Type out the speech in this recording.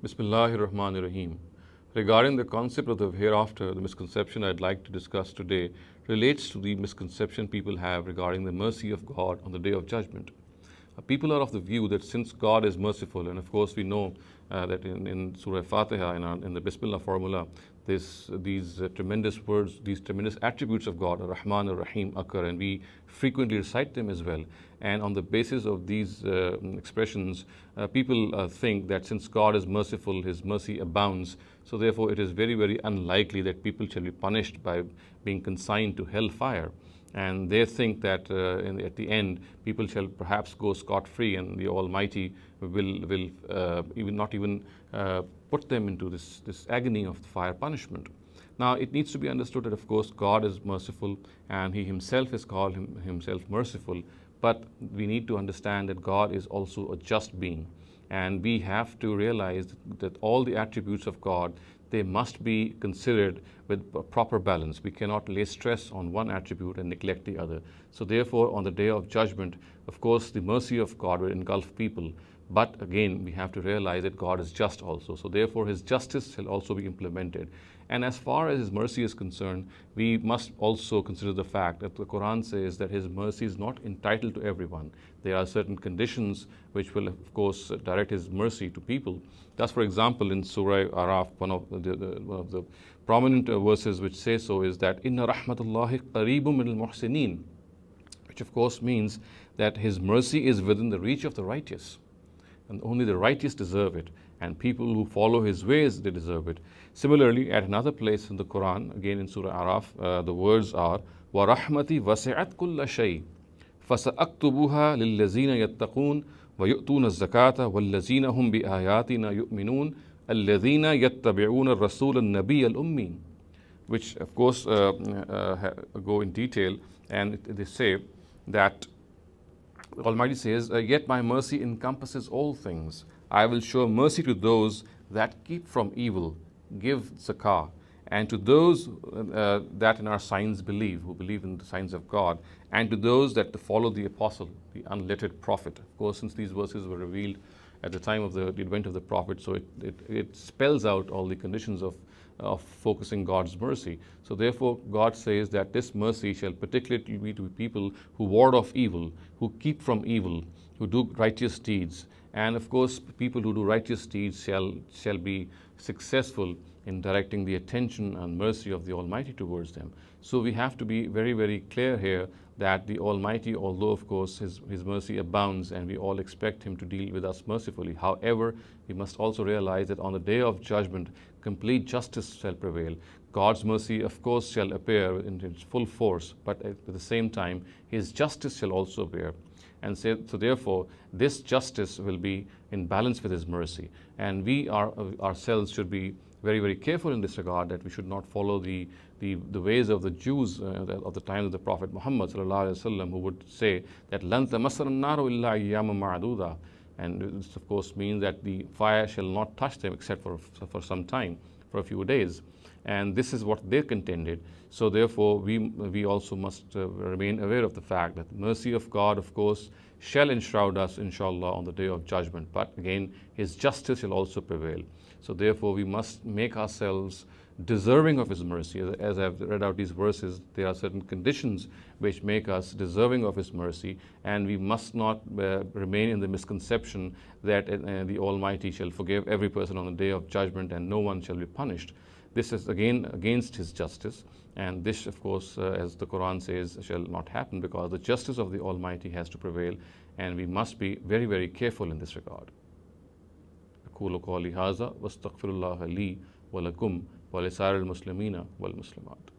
Bismillahir Rahmanir Rahim. Regarding the concept of the hereafter, the misconception I'd like to discuss today relates to the misconception people have regarding the mercy of God on the day of judgment. People are of the view that since God is merciful, and of course we know that in Surah Fatiha, in the Bismillah formula, these tremendous words, these tremendous attributes of God, Ar-Rahman, Ar-Rahim, occur, and we frequently recite them as well. And on the basis of these expressions, people think that since God is merciful, His mercy abounds, so therefore it is very, very unlikely that people shall be punished by being consigned to hellfire. And they think that at the end, people shall perhaps go scot-free, and the Almighty will even not even put them into this agony of fire punishment. Now, it needs to be understood that, of course, God is merciful, and He Himself has called Himself merciful. But we need to understand that God is also a just being, and we have to realize that all the attributes of God, they must be considered with a proper balance. We cannot lay stress on one attribute and neglect the other. So therefore, on the day of judgment, of course, the mercy of God will engulf people. But again, we have to realize that God is just also. So therefore, His justice shall also be implemented. And as far as His mercy is concerned, we must also consider the fact that the Quran says that His mercy is not entitled to everyone. There are certain conditions which will, of course, direct His mercy to people. Thus, for example, in Surah Araf, one of the prominent verses which say so is that Inna rahmatullahi qareebun minal muhsinin, which of course means that His mercy is within the reach of the righteous. And only the righteous deserve it, and people who follow His ways, they deserve it. Similarly, at another place in the Quran, again in Surah Araf, the words are وَرَحْمَتِي وَسِعَتْ كُلَّ شَيْءٍ فَسَأَكْتُبُهَا لِلَّذِينَ يَتَّقُونَ وَيُؤْتُونَ الزَّكَاةَ وَالَّذِينَ هُمْ بِآيَاتِنَا يُؤْمِنُونَ الَّذِينَ يَتَّبِعُونَ الرَّسُولَ النَّبِيَّ الْأُمِّيَّ, which of course go in detail, and they say that the Almighty says, yet my mercy encompasses all things. I will show mercy to those that keep from evil, give zakah, and to those that in our signs believe, who believe in the signs of God, and to those that follow the apostle, the unlettered prophet. Of course, since these verses were revealed at the time of the advent of the prophet, so it spells out all the conditions of focusing God's mercy. So therefore, God says that this mercy shall particularly be to people who ward off evil, who keep from evil, who do righteous deeds. And of course, people who do righteous deeds shall be successful in directing the attention and mercy of the Almighty towards them. So we have to be very, very clear here that the Almighty, although of course His mercy abounds and we all expect Him to deal with us mercifully, however, we must also realize that on the day of judgment, complete justice shall prevail. God's mercy, of course, shall appear in its full force, but at the same time, His justice shall also appear. And so therefore, this justice will be in balance with His mercy. And we ourselves should be very, very careful in this regard, that we should not follow the ways of the Jews of the time of the Prophet Muhammad sallallahu alaihi wasallam, who would say that لَن تَمَسَّنَا النَّارُ إِلَّا أَيَّامًا مَعْدُودًا. And this, of course, means that the fire shall not touch them except for some time, for a few days. And this is what they contended. So therefore, we also must remain aware of the fact that the mercy of God, of course, shall enshroud us, inshallah, on the day of judgment. But again, His justice shall also prevail. So therefore, we must make ourselves deserving of His mercy. As I've read out these verses, there are certain conditions which make us deserving of His mercy, and we must not remain in the misconception that the Almighty shall forgive every person on the day of judgment and no one shall be punished. This is again against His justice, and this, of course, as the Quran says, shall not happen, because the justice of the Almighty has to prevail, and we must be very, very careful in this regard. أقول قولي هذا واستغفر الله لي ولكم ولسائر المسلمين والمسلمات.